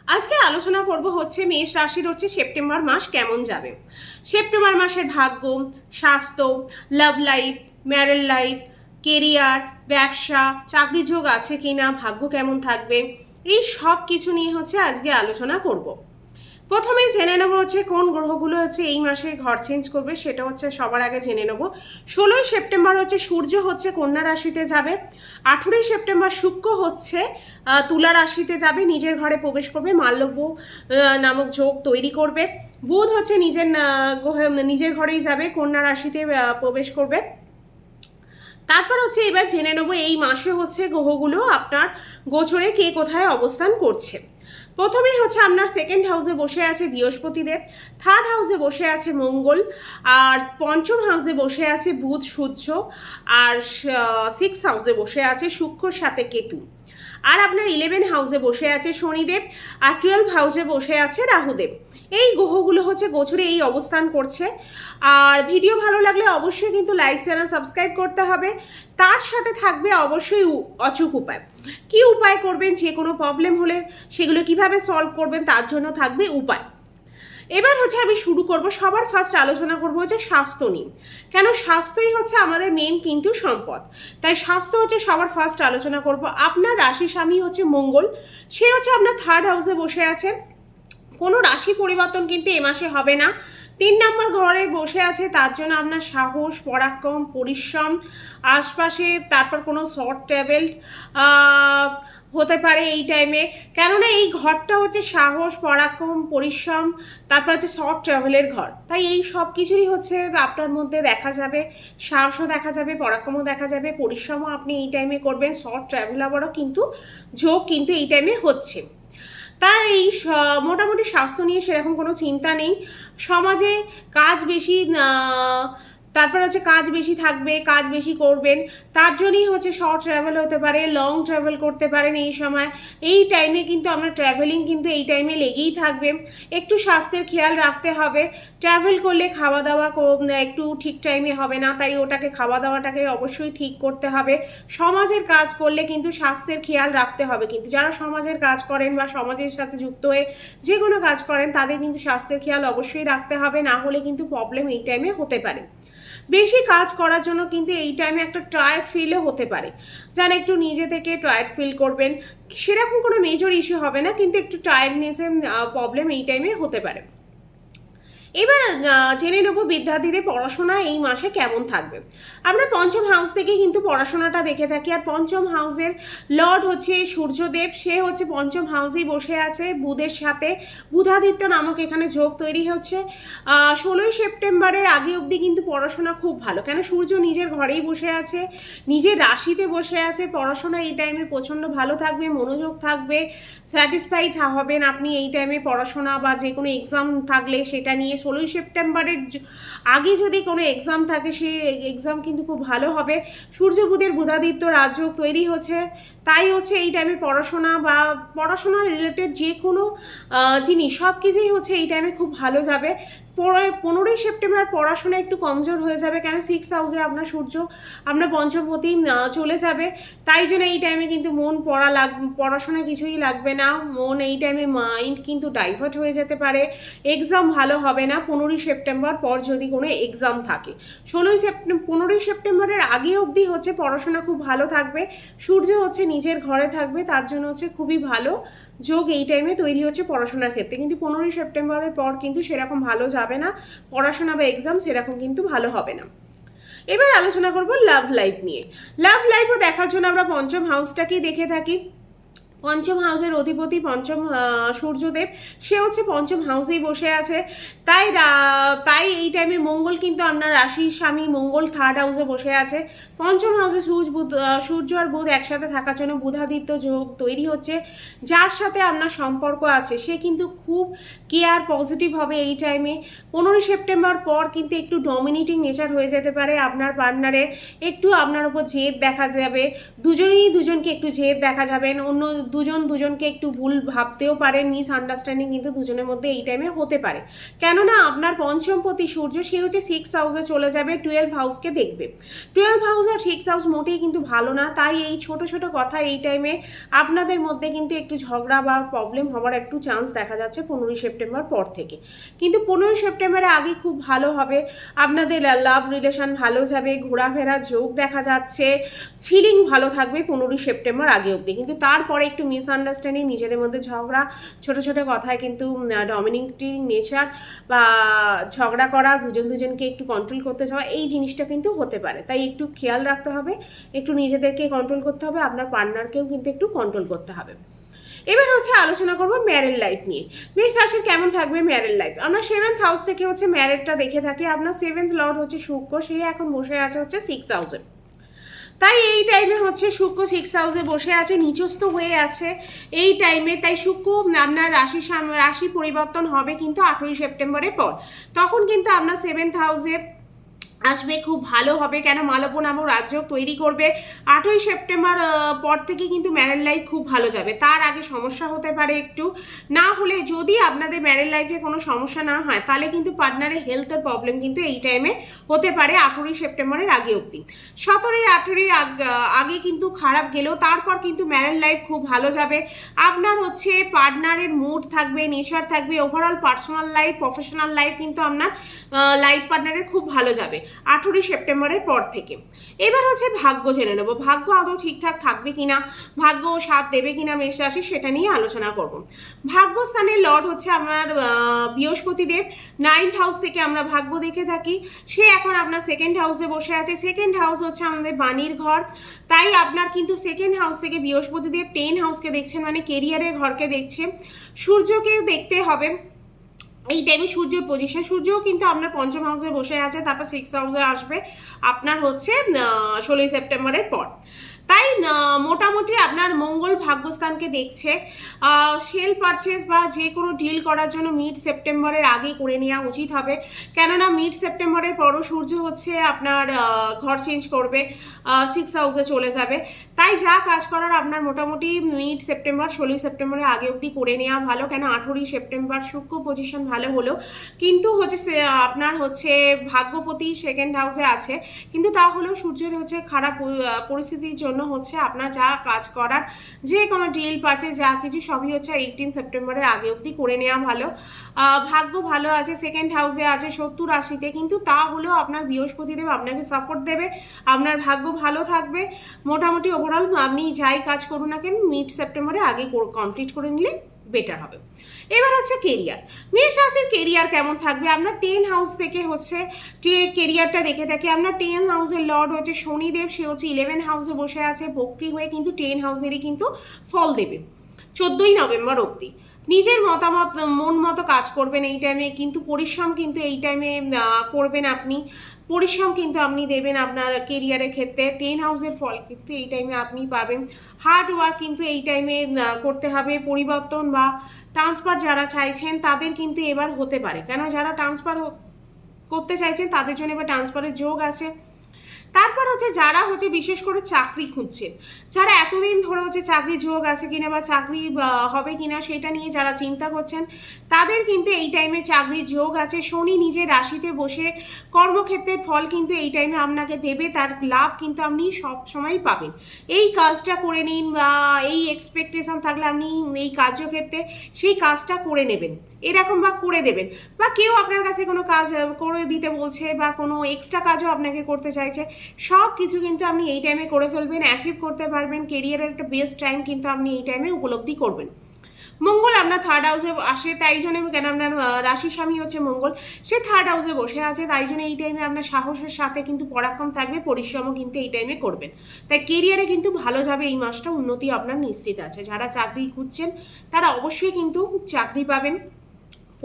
আজকে আলোচনা করব হচ্ছে মেষ রাশির হচ্ছে সেপ্টেম্বর মাস কেমন যাবে। সেপ্টেম্বর মাসের ভাগ্য, স্বাস্থ্য, লাভ লাইফ, ম্যারেল লাইফ, কেরিয়ার, ব্যবসা, চাকরি যোগ আছে কিনা, ভাগ্য কেমন থাকবে, এই সব কিছু নিয়ে হচ্ছে আজকে আলোচনা করব। প্রথমেই জেনে নেবো হচ্ছে কোন গ্রহগুলো হচ্ছে এই মাসে ঘর চেঞ্জ করবে, সেটা হচ্ছে সবার আগে জেনে নেবো। 16ই সেপ্টেম্বর হচ্ছে সূর্য হচ্ছে কন্যা রাশিতে যাবে। 18ই সেপ্টেম্বর শুক্র হচ্ছে তুলা রাশিতে যাবে, নিজের ঘরে প্রবেশ করবে, মাল্যব্য নামক যোগ তৈরি করবে। বুধ হচ্ছে নিজের ঘরেই যাবে, কন্যা রাশিতে প্রবেশ করবে। তারপর হচ্ছে এবার জেনে নেবো এই মাসে হচ্ছে গ্রহগুলো আপনার গোচরে কে কোথায় অবস্থান করছে। প্রথমেই হচ্ছে আপনার সেকেন্ড হাউসে বসে আছে বৃহস্পতিদেব, থার্ড হাউসে বসে আছে মঙ্গল, আর পঞ্চম হাউসে বসে আছে বুধ সূর্য, আর সিক্স হাউসে বসে আছে শুক্রর সাথে কেতু, আর আপনার 11 হাউসে বসে আছে শনিদেব, আর 12 হাউসে বসে আছে রাহুদেব। এই গ্রহগুলো হচ্ছে গোচরে এই অবস্থান করছে। আর ভিডিও ভালো লাগলে অবশ্যই কিন্তু লাইক চ্যানেল সাবস্ক্রাইব করতে হবে। তার সাথে থাকবে অবশ্যই অচুক উপায়। কি উপায় করবেন, যে কোনো প্রবলেম হলে সেগুলো কিভাবে সলভ করবেন তার জন্য থাকবে উপায়। এবার হচ্ছে আমি শুরু করব, সবার ফার্স্ট আলোচনা করব হচ্ছে স্বাস্থ্য নিয়ে। কেন স্বাস্থ্যই হচ্ছে আমাদের মেন কিন্তু সম্পদ, তাই স্বাস্থ্য হচ্ছে সবার ফার্স্ট আলোচনা করব। আপনার রাশি স্বামী হচ্ছে মঙ্গল, সে হচ্ছে আপনার থার্ড হাউসে বসে আছে। কোনো রাশি পরিবর্তন কিন্তু এ মাসে হবে না। 3 নম্বর ঘরে বসে আছে, তার জন্য আপনার সাহস, পরাক্রম, পরিশ্রম, আশপাশে তারপর কোনো শর্ট ট্রাভেল হতে পারে এই টাইমে। কেননা এই ঘরটা হচ্ছে সাহস, পরাক্রম, পরিশ্রম, তারপর হচ্ছে শর্ট ট্রাভেলের ঘর, তাই এই সব কিছুরই হচ্ছে আপনার মধ্যে দেখা যাবে। সাহসও দেখা যাবে, পরাক্রমও দেখা যাবে, পরিশ্রমও আপনি এই টাইমে করবেন, শর্ট ট্রাভেল আবারও কিন্তু যোগ কিন্তু এই টাইমে হচ্ছে। তার এই মোটামুটি স্বাস্থ্য নিয়ে সেরকম কোনো চিন্তা নেই। সমাজে কাজ বেশি, তারপর হচ্ছে কাজ বেশি থাকবে, কাজ বেশি করবেন, তার জন্যই হচ্ছে শর্ট ট্রাভেল হতে পারে, লং ট্রাভেল করতে পারেন এই সময়। এই টাইমে কিন্তু আমরা ট্রাভেলিং কিন্তু এই টাইমে লেগেই থাকবে। একটু স্বাস্থ্যের খেয়াল রাখতে হবে। ট্রাভেল করলে খাওয়া দাওয়া একটু ঠিক টাইমে হবে না, তাই ওটাকে খাওয়া দাওয়াটাকে অবশ্যই ঠিক করতে হবে। সমাজের কাজ করলে কিন্তু স্বাস্থ্যের খেয়াল রাখতে হবে, কিন্তু যারা সমাজের কাজ করেন বা সমাজের সাথে যুক্ত হয়ে যে কোনো কাজ করেন তাদের কিন্তু স্বাস্থ্যের খেয়াল অবশ্যই রাখতে হবে, না হলে কিন্তু প্রবলেম এই টাইমে হতে পারে। বেশি কাজ করার জন্য কিন্তু এই টাইমে একটা টায়ার্ড ফিলও হতে পারে, যেন একটু নিজে থেকে টায়ার্ড ফিল করবেন। সেরকম কোনো মেজর ইস্যু হবে না, কিন্তু একটু টায়ার্ডনেসের প্রবলেম এই টাইমে হতে পারে। এবার জেনে নেবো বিদ্যার্থীদের পড়াশোনা এই মাসে কেমন থাকবে। আমরা পঞ্চম হাউস থেকে কিন্তু পড়াশোনাটা দেখে থাকি, আর পঞ্চম হাউসের লর্ড হচ্ছে সূর্যদেব, সে হচ্ছে পঞ্চম হাউসেই বসে আছে বুধের সাথে। বুধাদিত্য নামক এখানে যোগ তৈরি হচ্ছে। 16ই সেপ্টেম্বরের আগে অবধি কিন্তু পড়াশোনা খুব ভালো, কেন সূর্য নিজের ঘরেই বসে আছে, নিজের রাশিতে বসে আছে। পড়াশোনা এই টাইমে প্রচণ্ড ভালো থাকবে, মনোযোগ থাকবে, স্যাটিসফাইড হবেন আপনি এই টাইমে পড়াশোনা বা যে কোনো এক্সাম থাকলে সেটা নিয়ে। 16ই সেপ্টেম্বরের আগে যদি কোনো এক্সাম থাকে সেই এক্সাম কিন্তু খুব ভালো হবে। সূর্য বুধের বুধাদিত্য রাজযোগ তৈরি হচ্ছে, তাই হচ্ছে এই টাইমে পড়াশোনা বা পড়াশোনা রিলেটেড যে কোনো জিনিস সব কিছুই হচ্ছে এই টাইমে খুব ভালো যাবে। 15ই সেপ্টেম্বর পড়াশোনা একটু কমজোর হয়ে যাবে, কেন 6 হাউসে আপনার সূর্য আপনার পঞ্চমপতি চলে যাবে, তাই জন্য এই টাইমে কিন্তু মন পড়াশোনা কিছুই লাগবে না। মন এই টাইমে মাইন্ড কিন্তু ডাইভার্ট হয়ে যেতে পারে, এক্সাম ভালো হবে না 15ই সেপ্টেম্বর পর যদি কোনো এক্সাম থাকে। 15ই সেপ্টেম্বরের আগে অবধি হচ্ছে পড়াশোনা খুব ভালো থাকবে। সূর্য হচ্ছে নিজের ঘরে থাকবে, তার জন্য হচ্ছে খুবই ভালো যোগ এই টাইমে তৈরি হচ্ছে পড়াশোনার ক্ষেত্রে। কিন্তু 15ই সেপ্টেম্বরের পর কিন্তু সেরকম ভালো যাবে না, পড়াশোনা বা এক্সাম সেরকম কিন্তু ভালো হবে না। এবার আলোচনা করব লাভ লাইফ নিয়ে। লাভ লাইফও দেখার জন্য আমরা পঞ্চম হাউসটাকেই দেখে থাকি। পঞ্চম হাউসের অধিপতি পঞ্চম সূর্যদেব, সে হচ্ছে পঞ্চম হাউসেই বসে আছে। তাই এই টাইমে মঙ্গল কিন্তু আপনার রাশির স্বামী মঙ্গল থার্ড হাউসে বসে আছে। পঞ্চম হাউসে সূর্য আর বুধ একসাথে থাকার জন্য বুধাদিত্য যোগ তৈরি হচ্ছে। যার সাথে আপনার সম্পর্ক আছে সে কিন্তু খুব কেয়ার পজিটিভ হবে এই টাইমে। 15ই সেপ্টেম্বর পর কিন্তু একটু ডমিনেটিং নেচার হয়ে যেতে পারে আপনার পার্টনারের, একটু আপনার উপর জেদ দেখা যাবে, দুজনেই দুজনকে একটু জেদ দেখা যাবেন, অন্য দুজন দুজনকে একটু ভুল ভাবতেও পারেন, মিসআন্ডারস্ট্যান্ডিং কিন্তু দুজনের মধ্যে এই টাইমে হতে পারে। কেননা আপনার পঞ্চমপতি সূর্য সে হচ্ছে 6 হাউসে চলে যাবে, 12 হাউসকে দেখবে। 12 হাউস আর 6 হাউস মোটেই কিন্তু ভালো না, তাই এই ছোট ছোট কথা এই টাইমে আপনাদের মধ্যে কিন্তু একটু ঝগড়া বা প্রবলেম হওয়ার একটু চান্স দেখা যাচ্ছে 15ই সেপ্টেম্বর পর থেকে। কিন্তু 15ই সেপ্টেম্বরে আগে খুব ভালো হবে, আপনাদের লাভ রিলেশন ভালো যাবে, ঘোরাফেরা যোগ দেখা যাচ্ছে, ফিলিং ভালো থাকবে 15ই সেপ্টেম্বর আগে অবধি। কিন্তু তারপরে একটু মিসআন্ডারস্ট্যান্ডিং, নিজেদের মধ্যে ঝগড়া, ছোট ছোট কথায় কিন্তু ডমিনেটিং নেচার বা ঝগড়া করা, দুজনকে একটু কন্ট্রোল করতে যাওয়া, এই জিনিসটা কিন্তু হতে পারে। তাই একটু খেয়াল রাখতে হবে, একটু নিজেদেরকে কন্ট্রোল করতে হবে, আপনার পার্টনারকেও কিন্তু একটু কন্ট্রোল করতে হবে। এবার হচ্ছে আলোচনা করবো ম্যারেড লাইফ নিয়ে। মেষ রাশির কেমন থাকবে ম্যারেড লাইফ। আমরা 7th হাউস থেকে হচ্ছে ম্যারেডটা দেখে থাকি। আপনার 7th লর্ড হচ্ছে শুক্র, সে এখন বসে আছে হচ্ছে 6 হাউসে। তাই এই টাইমে হচ্ছে শুক্র 6 হাউসে বসে আছে, নিচস্থ হয়ে আছে এই টাইমে। তাই শুক্র আপনার রাশি পরিবর্তন হবে কিন্তু 8ই সেপ্টেম্বরের পর। তখন কিন্তু আপনার 7th হাউসে আসবে, খুব ভালো হবে। কেন মালব্য নামক রাজ্য তৈরি করবে 8ই সেপ্টেম্বর পর থেকে কিন্তু ম্যারেড লাইফ খুব ভালো যাবে। তার আগে সমস্যা হতে পারে একটু, না হলে যদি আপনাদের ম্যারেড লাইফে কোনো সমস্যা না হয় তাহলে কিন্তু পার্টনারের হেলথের প্রবলেম কিন্তু এই টাইমে হতে পারে 8ই সেপ্টেম্বরের আগে অবধি। 17ই 18ই আগে কিন্তু খারাপ গেলেও তারপর কিন্তু ম্যারেড লাইফ খুব ভালো যাবে। আপনার হচ্ছে পার্টনারের মুড থাকবে, নেচার থাকবে, overall personal life, professional life কিন্তু আপনার লাইফ পার্টনারের খুব ভালো যাবে 8ই সেপ্টেম্বরের পর থেকে। এবার হচ্ছে ভাগ্য জেনে নেব, ভাগ্য আদৌ ঠিকঠাক থাকবে কিনা, ভাগ্য সাথ দেবে কিনা মেষ রাশি, সেটা নিয়ে আলোচনা করব। ভাগ্যস্থানের লর্ড হচ্ছে আপনার বৃহস্পতিদেব। 9th হাউস থেকে আমরা ভাগ্য দেখে থাকি, সে এখন আপনার 2nd হাউসে বসে আছে। 2nd হাউস হচ্ছে আমাদের বাণীর ঘর, তাই আপনার কিন্তু 2nd হাউস থেকে বৃহস্পতিদেব 10 হাউসকে দেখছেন, মানে কেরিয়ারের ঘরকে দেখছে। সূর্যকেও দেখতে হবে এই টাইমে, সূর্যের পজিশন, সূর্যও কিন্তু আপনার 5ম হাউসে বসে আছে, তারপর 6 হাউসে আসবে আপনার হচ্ছে 16ই সেপ্টেম্বরের পর। তাই মোটামুটি আপনার মঙ্গল ভাগ্যস্থানকে দেখছে। সেল পারচেস বা যে কোনো ডিল করার জন্য মিড সেপ্টেম্বরের আগে করে নেওয়া উচিত হবে, কেননা মিড সেপ্টেম্বরের পরও সূর্য হচ্ছে আপনার ঘর চেঞ্জ করবে, 6 হাউসে চলে যাবে। তাই যা কাজ করার আপনার মোটামুটি মিড সেপ্টেম্বর 16ই সেপ্টেম্বরের আগে অবধি করে নেওয়া ভালো। কেন 8ই সেপ্টেম্বর শুক্র পজিশন ভালো হলো, কিন্তু হচ্ছে আপনার হচ্ছে ভাগ্যপতি 2nd হাউসে আছে, কিন্তু তাহলেও সূর্যের হচ্ছে খারাপ পরিস্থিতির জন্য হচ্ছে আপনার যা কাজ করার, যে কোনো ডিল পারচেজ যা কিছু সবই হচ্ছে 18 সেপ্টেম্বরের আগে অবধি করে নেওয়া ভালো। ভাগ্য ভালো আছে, 2nd হাউসে আছে 70 রাশিতে, কিন্তু তা হলেও আপনার বৃহস্পতিদেব আপনাকে সাপোর্ট দেবে, আপনার ভাগ্য ভালো থাকবে। মোটামুটি ওভারঅল আপনি যাই কাজ করুন না কেন মিড সেপ্টেম্বরে আগে কমপ্লিট করে নিলে বেটার হবে। এবার হচ্ছে কেরিয়ার, মেষ রাশির কেরিয়ার কেমন থাকবে। আপনার 10 হাউস থেকে হচ্ছে কেরিয়ারটা দেখে থাকি। আপনার 10 হাউসের লর্ড হচ্ছে শনিদেব, সে হচ্ছে 11 হাউসে বসে আছে, বক্রি হয়ে কিন্তু 10 হাউসেরই কিন্তু ফল দেবে 14ই নভেম্বর অবধি। নিজের মতামত মন মতো কাজ করবেন এই টাইমে, কিন্তু পরিশ্রম কিন্তু এই টাইমে করবেন আপনি, পরিশ্রম কিন্তু আপনি দেবেন আপনার কেরিয়ারের ক্ষেত্রে। 10 হাউসের ফল কিন্তু এই টাইমে আপনি পাবেন। হার্ড ওয়ার্ক কিন্তু এই টাইমে করতে হবে। পরিবর্তন বা ট্রান্সফার যারা চাইছেন তাদের কিন্তু এবার হতে পারে, কেন যারা ট্রান্সফার করতে চাইছেন তাদের জন্য এবার ট্রান্সফারের যোগ আছে। তারপর হচ্ছে যারা হচ্ছে বিশেষ করে চাকরি খুঁজছেন, যারা এতদিন ধরে হচ্ছে চাকরি যোগ আছে কিনা বা চাকরি হবে কিনা সেটা নিয়ে যারা চিন্তা করছেন, তাদের কিন্তু এই টাইমে চাকরির যোগ আছে। শনি নিজের রাশিতে বসে কর্মক্ষেত্রের ফল কিন্তু এই টাইমে আপনাকে দেবে, তার লাভ কিন্তু আপনি সব সময় পাবেন। এই কাজটা করে নিন, বা এই এক্সপেকটেশন থাকলে আপনি এই কার্যক্ষেত্রে সেই কাজটা করে নেবেন এরকম, বা করে দেবেন, বা কেউ আপনার কাছে কোনো কাজ করে দিতে বলছে বা কোনো এক্সট্রা কাজও আপনাকে করতে চাইছে, সব কিছু কিন্তু আপনি এই টাইমে করে ফেলবেন, অ্যাচিভ করতে পারবেন। কেরিয়ারের একটা বেস্ট টাইম কিন্তু আপনি এই টাইমে উপলব্ধি করবেন। মঙ্গল আপনার 3rd হাউসে আসে, তাই জন্য কেন আপনার রাশি স্বামী হচ্ছে মঙ্গল, সে 3rd হাউসে বসে আছে, তাই জন্য এই টাইমে আপনার সাহসের সাথে কিন্তু পরাক্রম থাকবে, পরিশ্রমও কিন্তু এই টাইমে করবেন। তাই কেরিয়ারে কিন্তু ভালো যাবে এই মাসটা, উন্নতি আপনার নিশ্চিত আছে। যারা চাকরি খুঁজছেন তারা অবশ্যই কিন্তু চাকরি পাবেন,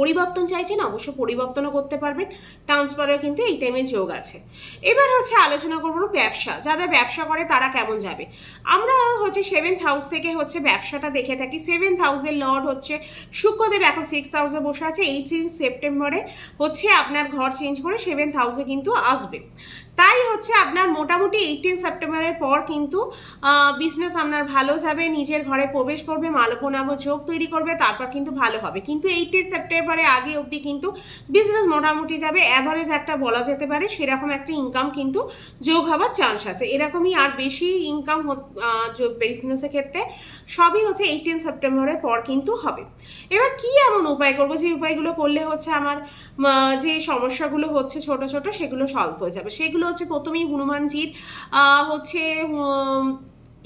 পরিবর্তন চাইছেন অবশ্য পরিবর্তনও করতে পারবেন, ট্রান্সফারের কিন্তু এই টাইমে যোগ আছে। এবার হচ্ছে আলোচনা করবো ব্যবসা, যারা ব্যবসা করে তারা কেমন যাবে। আমরা হচ্ছে 7th হাউস থেকে হচ্ছে ব্যবসাটা দেখে থাকি। 7th হাউসের লর্ড হচ্ছে শুক্রদেব, এখন 6 হাউসে বসে আছে। 18 সেপ্টেম্বরে হচ্ছে আপনার ঘর চেঞ্জ করে 7th হাউসে কিন্তু আসবে। তাই হচ্ছে আপনার মোটামুটি 18 সেপ্টেম্বরের পর কিন্তু বিজনেস আপনার ভালো যাবে, নিজের ঘরে প্রবেশ করবে, মালপনাব যোগ তৈরি করবে, তারপর কিন্তু ভালো হবে। কিন্তু 18 সেপ্টেম্বরের আগে অবধি কিন্তু বিজনেস মোটামুটি যাবে, অ্যাভারেজ একটা বলা যেতে পারে, সেরকম একটা ইনকাম কিন্তু যোগ হওয়ার চান্স আছে। এরকমই আর বেশি ইনকাম বিজনেসের ক্ষেত্রে সবই হচ্ছে 18 সেপ্টেম্বরের পর কিন্তু হবে। এবার কি এমন উপায় করবো যে উপায়গুলো করলে হচ্ছে আমার যে সমস্যাগুলো হচ্ছে ছোট ছোট সেগুলো সলভ হয়ে যাবে। সেগুলো হচ্ছে প্রথমেই হনুমানজির হচ্ছে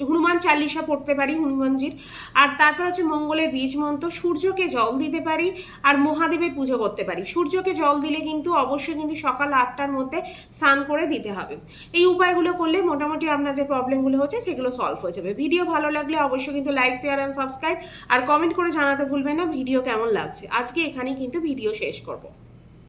হনুমান চালিসা পড়তে পারি হনুমানজির, আর তারপর হচ্ছে মঙ্গলের বীজ মন্ত্র, সূর্যকে জল দিতে পারি, আর মহাদেবের পুজো করতে পারি। সূর্যকে জল দিলে কিন্তু অবশ্যই কিন্তু সকাল 8টার মধ্যে স্নান করে দিতে হবে। এই উপায়গুলো করলে মোটামুটি আপনার যে প্রবলেমগুলো হচ্ছে সেগুলো সলভ হয়ে যাবে। ভিডিও ভালো লাগলে অবশ্যই কিন্তু লাইক, শেয়ার অ্যান্ড সাবস্ক্রাইব, আর কমেন্ট করে জানাতে ভুলবেন না ভিডিও কেমন লাগছে। আজকে এখানেই কিন্তু ভিডিও শেষ করব।